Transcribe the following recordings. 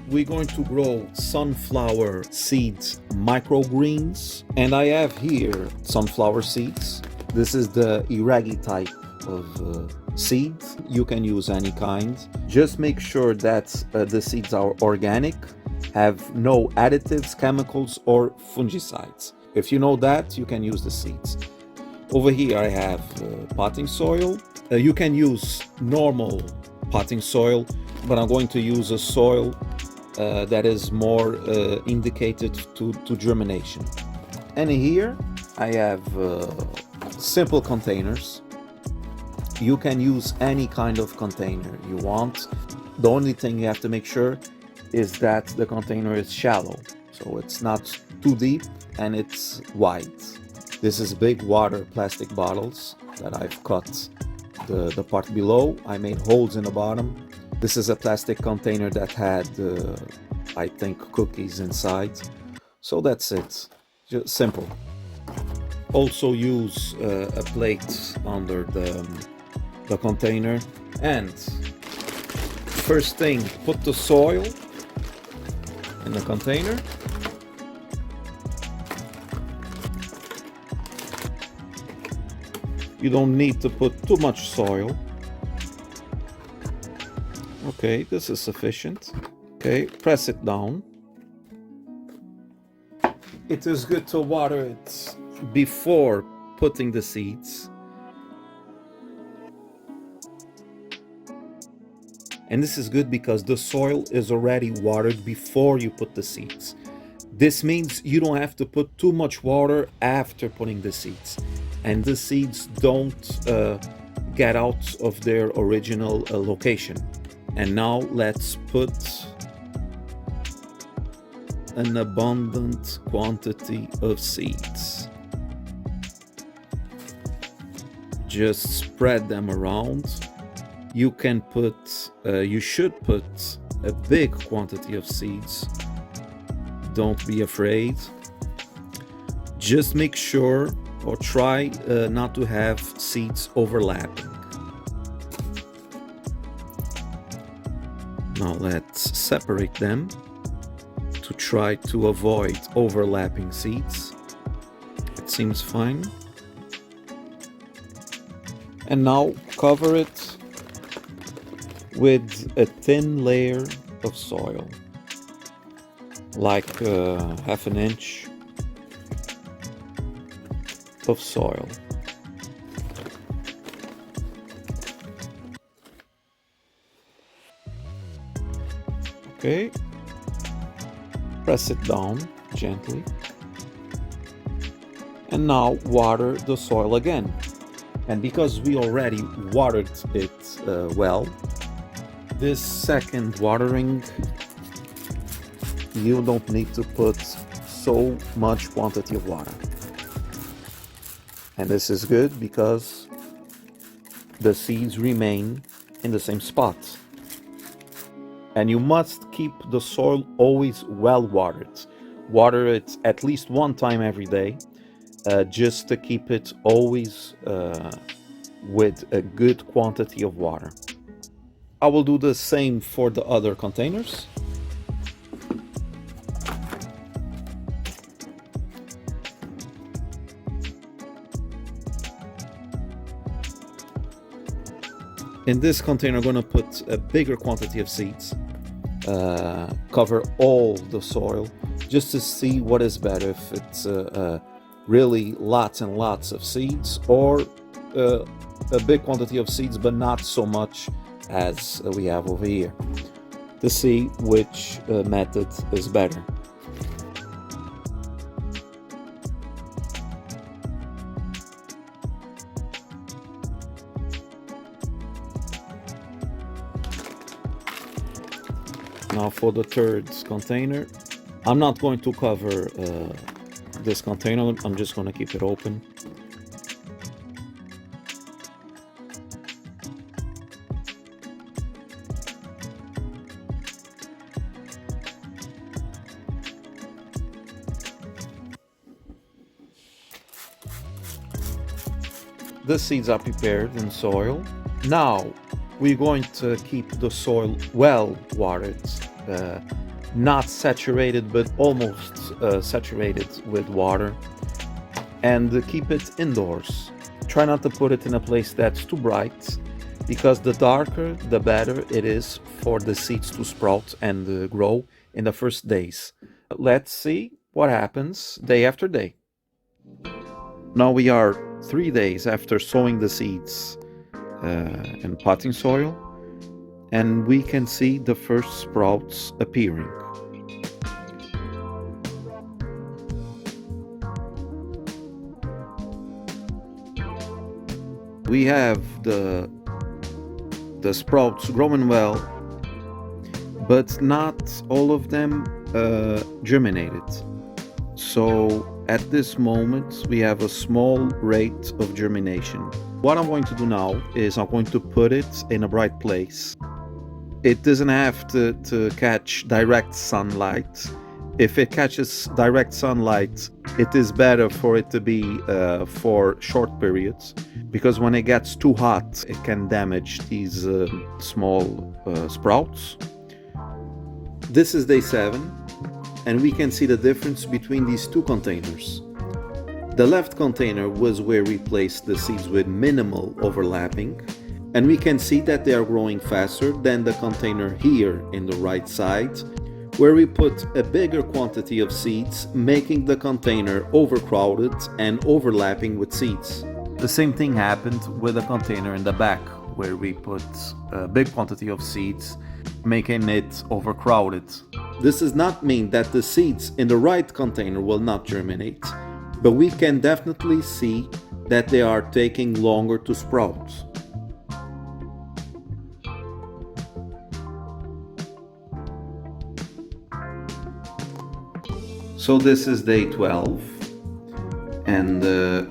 we're going to grow sunflower seeds microgreens, and I have here sunflower seeds. This is the iragi type of seed. You can use any kind. Just make sure that the seeds are organic, have no additives, chemicals, or fungicides. If you know that, you can use the seeds. Over here I have potting soil. You can use normal potting soil, but I'm going to use a soil that is more indicated to germination. And here I have simple containers. You can use any kind of container you want. The only thing you have to make sure is that the container is shallow, so it's not too deep and it's wide. This is big water plastic bottles that I've cut the part below. I made holes in the bottom. This is a plastic container that had, I think, cookies inside. So that's it, just simple. Also use a plate under the container. And first thing, put the soil in the container. You don't need to put too much soil. Okay, this is sufficient. Okay, press it down. It is good to water it before putting the seeds. And this is good because the soil is already watered before you put the seeds. This means you don't have to put too much water after putting the seeds. And the seeds don't get out of their original location. And now let's put an abundant quantity of seeds. Just spread them around. You can put, you should put a big quantity of seeds. Don't be afraid. Just make sure or try not to have seeds overlapping. Now let's separate them to try to avoid overlapping seeds. It seems fine. And now cover it with a thin layer of soil, like half an inch of soil. Okay, press it down gently, and now water the soil again. And because we already watered it well, this second watering, you don't need to put so much quantity of water. And this is good because the seeds remain in the same spot. And you must keep the soil always well watered. Water it at least one time every day, just to keep it always with a good quantity of water. I will do the same for the other containers. In this container, I'm going to put a bigger quantity of seeds, cover all the soil, just to see what is better, if it's really lots and lots of seeds, or a big quantity of seeds but not so much as we have over here, to see which method is better. Now for the third container, I'm not going to cover this container, I'm just going to keep it open. The seeds are prepared in soil. Now we're going to keep the soil well watered not saturated but almost saturated with water, and keep it indoors. Try not to put it in a place that's too bright, because the darker the better it is for the seeds to sprout and grow in the first days. Let's see what happens day after day. Now we are 3 days after sowing the seeds in potting soil, and we can see the first sprouts appearing. We have the sprouts growing well, but not all of them germinated. So at this moment we have a small rate of germination. What I'm going to do now is I'm going to put it in a bright place. It doesn't have to catch direct sunlight. If it catches direct sunlight, it is better for it to be for short periods, because when it gets too hot, it can damage these small sprouts. This is day 7, and we can see the difference between these two containers. The left container was where we placed the seeds with minimal overlapping, and we can see that they are growing faster than the container here in the right side, where we put a bigger quantity of seeds, making the container overcrowded and overlapping with seeds. The same thing happened with the container in the back, where we put a big quantity of seeds, making it overcrowded. This does not mean that the seeds in the right container will not germinate, but we can definitely see that they are taking longer to sprout. So this is day 12, and the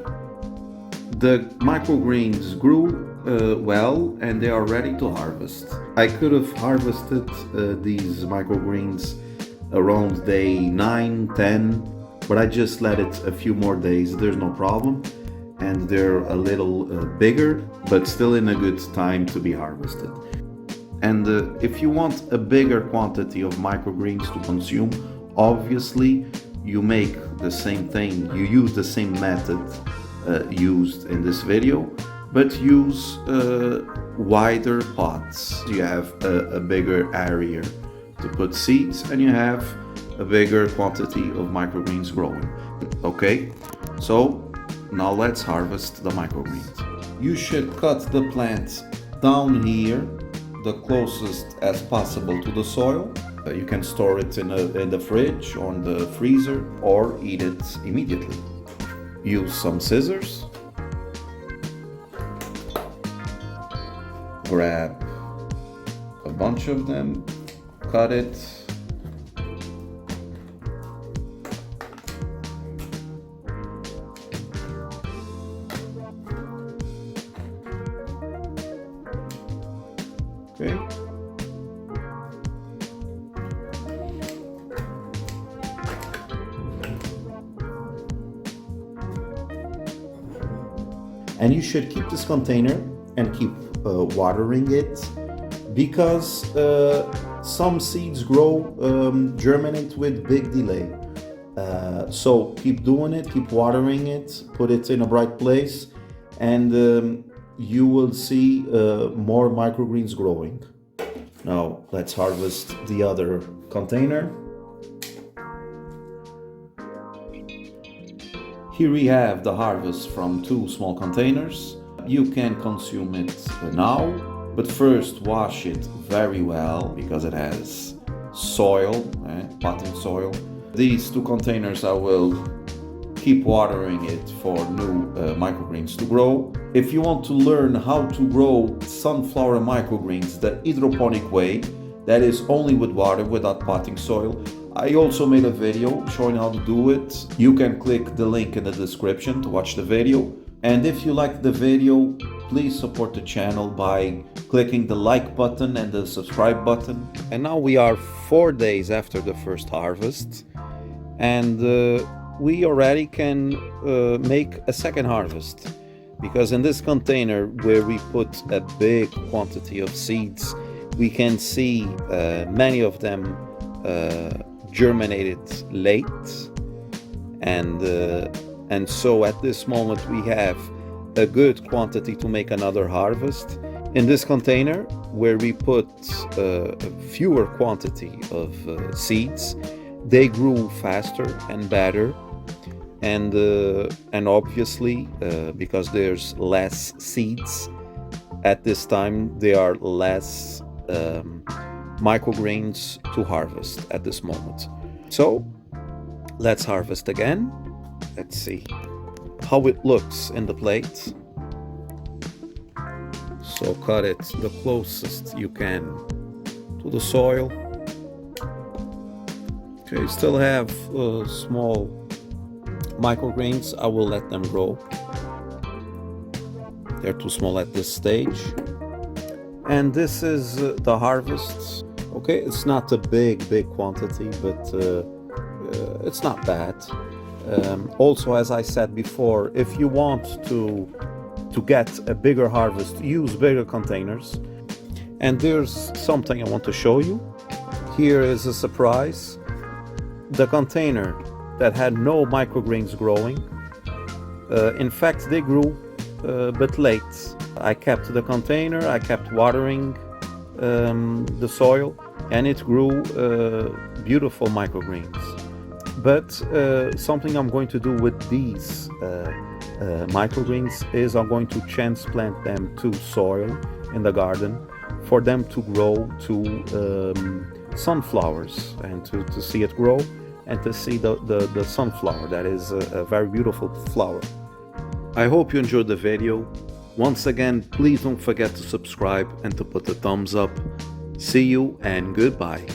microgreens grew well, and they are ready to harvest. I could have harvested these microgreens around day 9, 10, but I just let it a few more days. There's no problem, and they're a little bigger, but still in a good time to be harvested. And if you want a bigger quantity of microgreens to consume, obviously you make the same thing, you use the same method used in this video, but use wider pots. You have a bigger area to put seeds, and you have a bigger quantity of microgreens growing. Okay, so now let's harvest the microgreens. You should cut the plants down here, the closest as possible to the soil. You can store it in the fridge or in the freezer, or eat it immediately. Use some scissors. Grab a bunch of them, cut it. Okay. And you should keep this container and keep watering it, because some seeds grow, germinate with big delay. So keep doing it, keep watering it, put it in a bright place, and you will see more microgreens growing. Now let's harvest the other container. Here we have the harvest from 2 small containers. You can consume it now, but first wash it very well, because it has soil, potting soil. These 2 containers I will keep watering it for new microgreens to grow. If you want to learn how to grow sunflower microgreens the hydroponic way, that is only with water, without potting soil, I also made a video showing how to do it. You can click the link in the description to watch the video. And if you liked the video, please support the channel by clicking the like button and the subscribe button. And now we are 4 days after the first harvest, and we already can make a second harvest, because in this container where we put a big quantity of seeds, we can see many of them germinated late, and so at this moment we have a good quantity to make another harvest. In this container, where we put a fewer quantity of seeds, they grew faster and better, and obviously because there's less seeds at this time, there are less microgreens to harvest at this moment. So let's harvest again. Let's see how it looks in the plate. So cut it the closest you can to the soil. Okay, still have small microgreens. I will let them grow. They're too small at this stage. And this is the harvest. Okay, it's not a big quantity, but it's not bad. Also, as I said before, if you want to get a bigger harvest, use bigger containers. And there's something I want to show you. Here is a surprise. The container that had no microgreens growing, in fact they grew but late. I kept the container, I kept watering the soil, and it grew beautiful microgreens. But something I'm going to do with these microgreens is I'm going to transplant them to soil in the garden for them to grow to sunflowers, and to see it grow and to see the sunflower. That is a very beautiful flower. I hope you enjoyed the video. Once again, please don't forget to subscribe and to put a thumbs up. See you and goodbye.